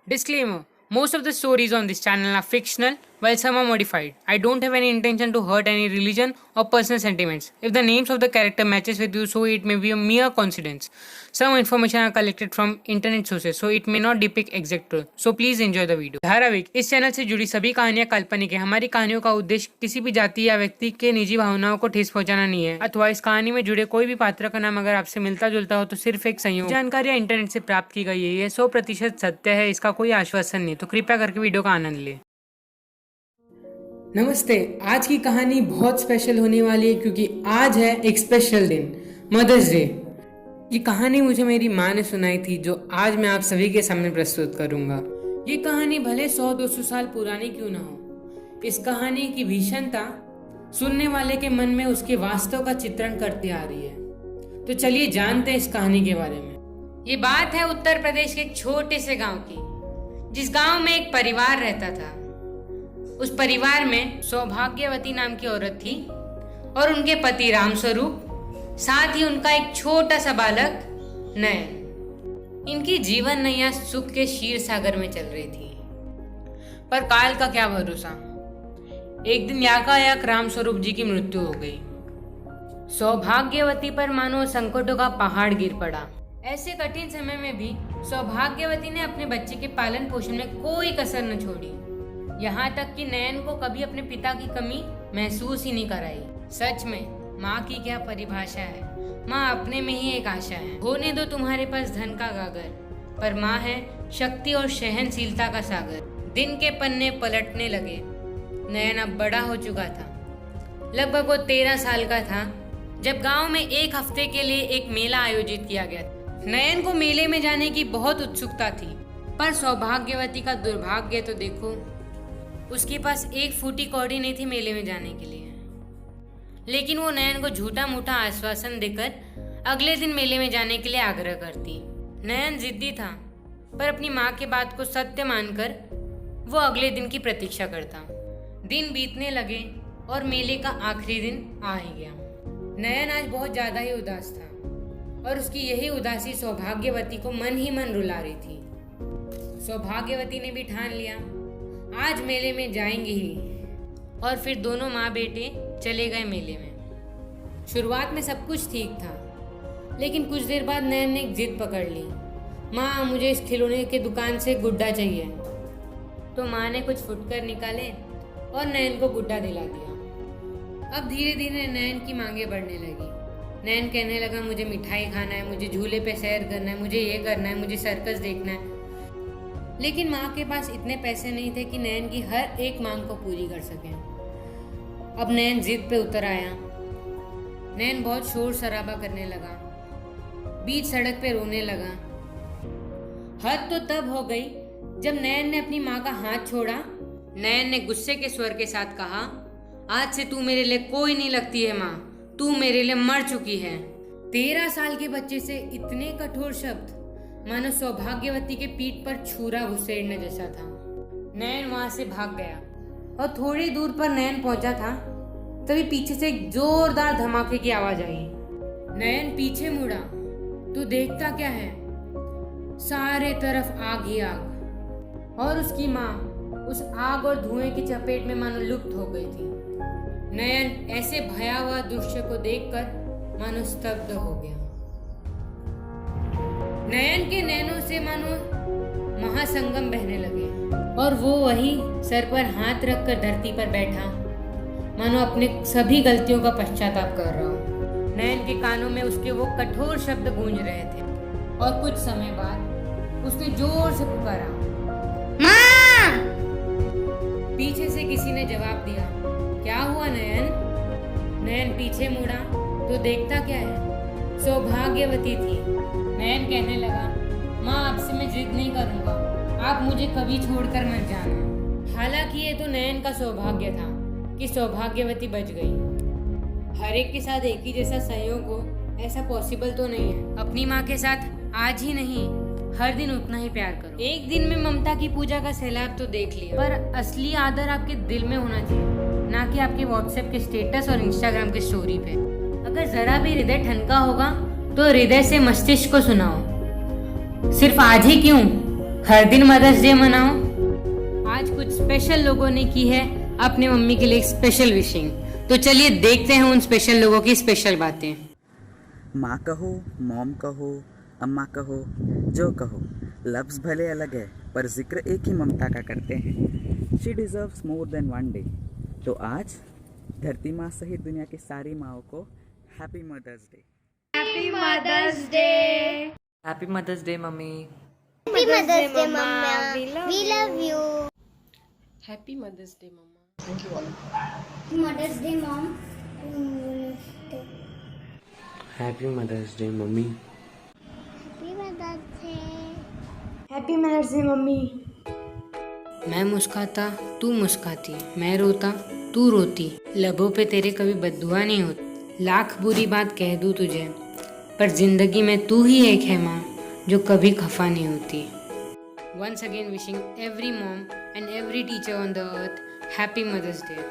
Disclaimer: most of the stories on this channel are fictional, while some are modified. I don't have any intention to hurt any religion or personal sentiments. If the names of the character matches with you, so it may be a mere coincidence. Some information are collected from internet sources, so it may not depict exact truth. So please enjoy the video. धारावाहिक: इस channel से जुड़ी सभी कहानियां काल्पनिक है। हमारी कहानियों का उद्देश्य किसी भी जाति या व्यक्ति के निजी भावनाओं को ठेस पहुंचाना नहीं है, अथवा इस कहानी में जुड़े कोई भी पात्र का नाम अगर आपसे मिलता जुलता हो तो सिर्फ एक संयोग। जानकारियां इंटरनेट से प्राप्त की गई है, यह 100% सत्य है, इसका कोई आश्वासन नहीं। तो कृपया करके वीडियो का आनंद ले। नमस्ते। आज की कहानी बहुत स्पेशल होने वाली है क्योंकि आज है एक स्पेशल दिन, मदर्स डे। ये कहानी मुझे मेरी माँ ने सुनाई थी, जो आज मैं आप सभी के सामने प्रस्तुत करूंगा। ये कहानी भले 100-200 साल पुरानी क्यों ना हो, इस कहानी की भीषणता सुनने वाले के मन में उसके वास्तव का चित्रण करती आ रही है। तो चलिए जानते हैं इस कहानी के बारे में। ये बात है उत्तर प्रदेश के एक छोटे से गांव की, जिस गांव में एक परिवार रहता था। उस परिवार में सौभाग्यवती नाम की औरत थी और उनके पति रामस्वरूप, साथ ही उनका एक छोटा सा बालक नयन। इनकी जीवन नैया सुख के क्षीर सागर में चल रही थी, पर काल का क्या भरोसा। एक दिन याकायाक रामस्वरूप जी की मृत्यु हो गई। सौभाग्यवती पर मानो संकटों का पहाड़ गिर पड़ा। ऐसे कठिन समय में भी सौभाग्यवती ने अपने बच्चे के पालन पोषण में कोई कसर न छोड़ी, यहाँ तक कि नयन को कभी अपने पिता की कमी महसूस ही नहीं कराई। सच में माँ की क्या परिभाषा है। माँ अपने में ही एक आशा है। होने दो तुम्हारे पास धन का गागर, पर माँ है शक्ति और सहनशीलता का सागर। दिन के पन्ने पलटने लगे। नयन अब बड़ा हो चुका था। लगभग वो 13 साल का था जब गांव में एक हफ्ते के लिए एक मेला आयोजित किया गया। नयन को मेले में जाने की बहुत उत्सुकता थी, पर सौभाग्यवती का दुर्भाग्य तो देखो, उसके पास एक फूटी कौड़ी नहीं थी मेले में जाने के लिए। लेकिन वो नयन को झूठा मूठा आश्वासन देकर अगले दिन मेले में जाने के लिए आग्रह करती। नयन जिद्दी था, पर अपनी माँ की बात को सत्य मानकर वो अगले दिन की प्रतीक्षा करता। दिन बीतने लगे और मेले का आखिरी दिन आ ही गया। नयन आज बहुत ज्यादा ही उदास था और उसकी यही उदासी सौभाग्यवती को मन ही मन रुला रही थी। सौभाग्यवती ने भी ठान लिया, आज मेले में जाएंगे ही। और फिर दोनों माँ बेटे चले गए मेले में। शुरुआत में सब कुछ ठीक था, लेकिन कुछ देर बाद नयन ने एक जिद पकड़ ली। माँ, मुझे इस खिलौने की दुकान से गुड्डा चाहिए। तो माँ ने कुछ फुटकर निकाले और नयन को गुड्डा दिला दिया। अब धीरे धीरे नयन की मांगे बढ़ने लगी। नयन कहने लगा, मुझे मिठाई खाना है, मुझे झूले पे सैर करना है, मुझे ये करना है, मुझे सर्कस देखना है। लेकिन माँ के पास इतने पैसे नहीं थे कि नयन की हर एक मांग को पूरी कर सके। अब नयन जिद पे उतर आया। नयन बहुत शोर शराबा करने लगा, बीच सड़क पे रोने लगा। हद तो तब हो गई जब नयन ने अपनी माँ का हाथ छोड़ा। नयन ने गुस्से के स्वर के साथ कहा, आज से तू मेरे लिए कोई नहीं लगती है माँ, तू मेरे लिए मर चुकी है। 13 साल के बच्चे से इतने कठोर शब्द मानो सौभाग्यवती के पीठ पर छुरा घुसेड़ने जैसा था। नयन वहां से भाग गया और थोड़ी दूर पर नयन पहुंचा था, तभी पीछे से एक जोरदार धमाके की आवाज आई। नयन पीछे मुड़ा तो देखता क्या है, सारे तरफ आग ही आग, और उसकी माँ उस आग और धुएं की चपेट में मानो लुप्त हो गई थी। नयन ऐसे भयावह दृश्य को देखकर मानो स्तब्ध हो गया। नयन के नैनों से मानो महासंगम बहने लगे और वो वही सर पर हाथ रखकर धरती पर बैठा, मानो अपने सभी गलतियों का पश्चाताप कर रहा हो। नयन के कानों में उसके वो कठोर शब्द गूंज रहे थे और कुछ समय बाद उसने जोर से पुकारा, माँ! पीछे से किसी ने जवाब दिया, क्या हुआ नयन? नयन पीछे मुड़ा तो देखता क्या है, सौभाग्यवती थी। नयन कहने लगा, माँ, आपसे मैं जिद नहीं करूंगा, आप मुझे कभी छोड़कर मत जाना। हालांकि ये तो नयन का सौभाग्य था कि सौभाग्यवती बच गई। हर एक के साथ एक ही जैसा सहयोग हो, ऐसा पॉसिबल तो नहीं है। अपनी माँ के साथ आज ही नहीं, हर दिन उतना ही प्यार करो। एक दिन में ममता की पूजा का सैलाब तो देख लिया, पर असली आदर आपके दिल में होना चाहिए। ना कि आपके व्हाट्सएप के स्टेटस और इंस्टाग्राम के स्टोरी पे। अगर जरा भी हृदय ठनका होगा तो हृदय से मस्तिष्क को सुनाओ। सिर्फ आज ही क्यों, हर दिन मदर्स डे मनाओ। आज कुछ स्पेशल लोगों ने की है अपने मम्मी के लिए स्पेशल विशिंग, तो चलिए देखते हैं उन स्पेशल लोगों की स्पेशल बातें। माँ कहो, मॉम कहो, अम्मा कहो, जो कहो, लफ्ज़ भले अलग है पर जिक्र एक ही ममता का करते हैं। She deserves more than one day. तो आज धरती माँ सहित दुनिया की सारी माँओं को happy Mother's Day. Happy Mother's Day. Happy Mother's Day mummy. Happy Mother's Day, Mama. We love you. Happy Mother's Day mama. Happy Mother's Day, Mom. Happy Mother's Day mummy. Happy Mother's Day. Happy Mother's Day mummy. मैं मुस्काता तू मुस्काती, मैं रोता तू रोती, लबों पे तेरे कभी बद्दुआ नहीं होती। लाख बुरी बात कह दूँ तुझे, पर जिंदगी में तू ही एक है माँ जो कभी खफा नहीं होती। Once again wishing every mom and every teacher on the earth happy Mother's Day.